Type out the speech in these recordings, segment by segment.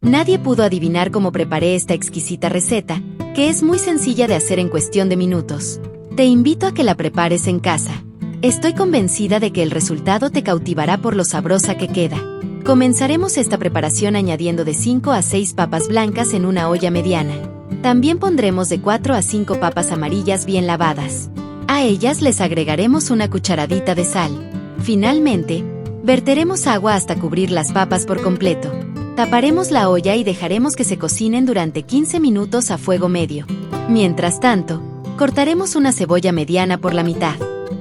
Nadie pudo adivinar cómo preparé esta exquisita receta, que es muy sencilla de hacer en cuestión de minutos. Te invito a que la prepares en casa. Estoy convencida de que el resultado te cautivará por lo sabrosa que queda. Comenzaremos esta preparación añadiendo de 5 a 6 papas blancas en una olla mediana. También pondremos de 4 a 5 papas amarillas bien lavadas. A ellas les agregaremos una cucharadita de sal. Finalmente, verteremos agua hasta cubrir las papas por completo. Taparemos la olla y dejaremos que se cocinen durante 15 minutos a fuego medio. Mientras tanto, cortaremos una cebolla mediana por la mitad.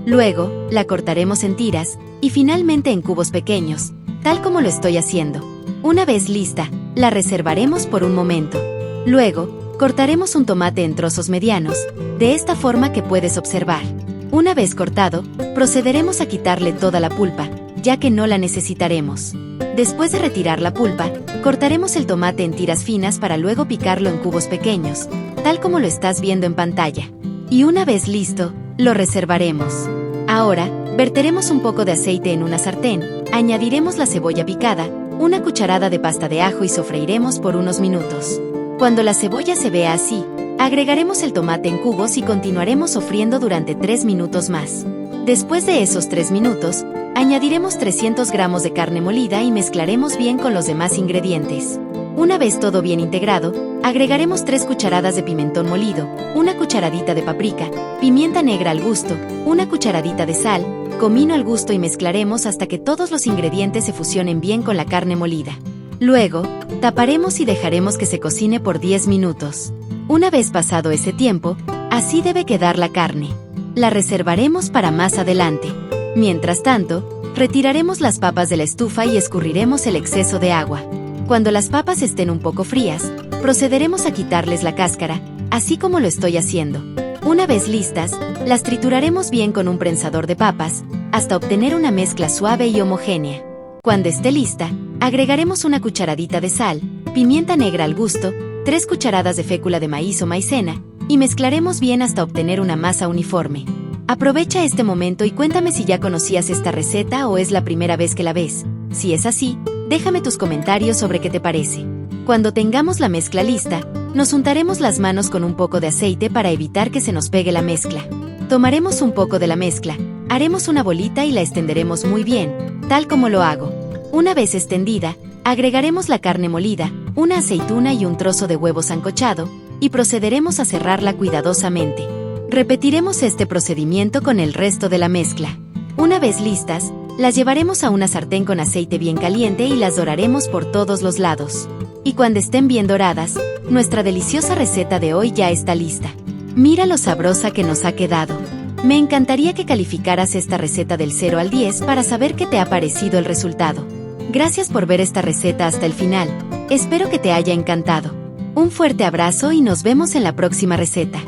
Luego, la cortaremos en tiras y finalmente en cubos pequeños, tal como lo estoy haciendo. Una vez lista, la reservaremos por un momento. Luego, cortaremos un tomate en trozos medianos, de esta forma que puedes observar. Una vez cortado, procederemos a quitarle toda la pulpa, ya que no la necesitaremos. Después de retirar la pulpa, cortaremos el tomate en tiras finas para luego picarlo en cubos pequeños, tal como lo estás viendo en pantalla. Y una vez listo, lo reservaremos. Ahora, verteremos un poco de aceite en una sartén, añadiremos la cebolla picada, una cucharada de pasta de ajo y sofreiremos por unos minutos. Cuando la cebolla se vea así, agregaremos el tomate en cubos y continuaremos sofriendo durante 3 minutos más. Después de esos 3 minutos, añadiremos 300 gramos de carne molida y mezclaremos bien con los demás ingredientes. Una vez todo bien integrado, agregaremos 3 cucharadas de pimentón molido, una cucharadita de paprika, pimienta negra al gusto, una cucharadita de sal, comino al gusto y mezclaremos hasta que todos los ingredientes se fusionen bien con la carne molida. Luego, taparemos y dejaremos que se cocine por 10 minutos. Una vez pasado ese tiempo, así debe quedar la carne. La reservaremos para más adelante. Mientras tanto, retiraremos las papas de la estufa y escurriremos el exceso de agua. Cuando las papas estén un poco frías, procederemos a quitarles la cáscara, así como lo estoy haciendo. Una vez listas, las trituraremos bien con un prensador de papas, hasta obtener una mezcla suave y homogénea. Cuando esté lista, agregaremos una cucharadita de sal, pimienta negra al gusto, 3 cucharadas de fécula de maíz o maicena, y mezclaremos bien hasta obtener una masa uniforme. Aprovecha este momento y cuéntame si ya conocías esta receta o es la primera vez que la ves. Si es así, déjame tus comentarios sobre qué te parece. Cuando tengamos la mezcla lista, nos untaremos las manos con un poco de aceite para evitar que se nos pegue la mezcla. Tomaremos un poco de la mezcla, haremos una bolita y la extenderemos muy bien, tal como lo hago. Una vez extendida, agregaremos la carne molida, una aceituna y un trozo de huevo sancochado, y procederemos a cerrarla cuidadosamente. Repetiremos este procedimiento con el resto de la mezcla. Una vez listas, las llevaremos a una sartén con aceite bien caliente y las doraremos por todos los lados. Y cuando estén bien doradas, nuestra deliciosa receta de hoy ya está lista. Mira lo sabrosa que nos ha quedado. Me encantaría que calificaras esta receta del 0 al 10 para saber qué te ha parecido el resultado. Gracias por ver esta receta hasta el final. Espero que te haya encantado. Un fuerte abrazo y nos vemos en la próxima receta.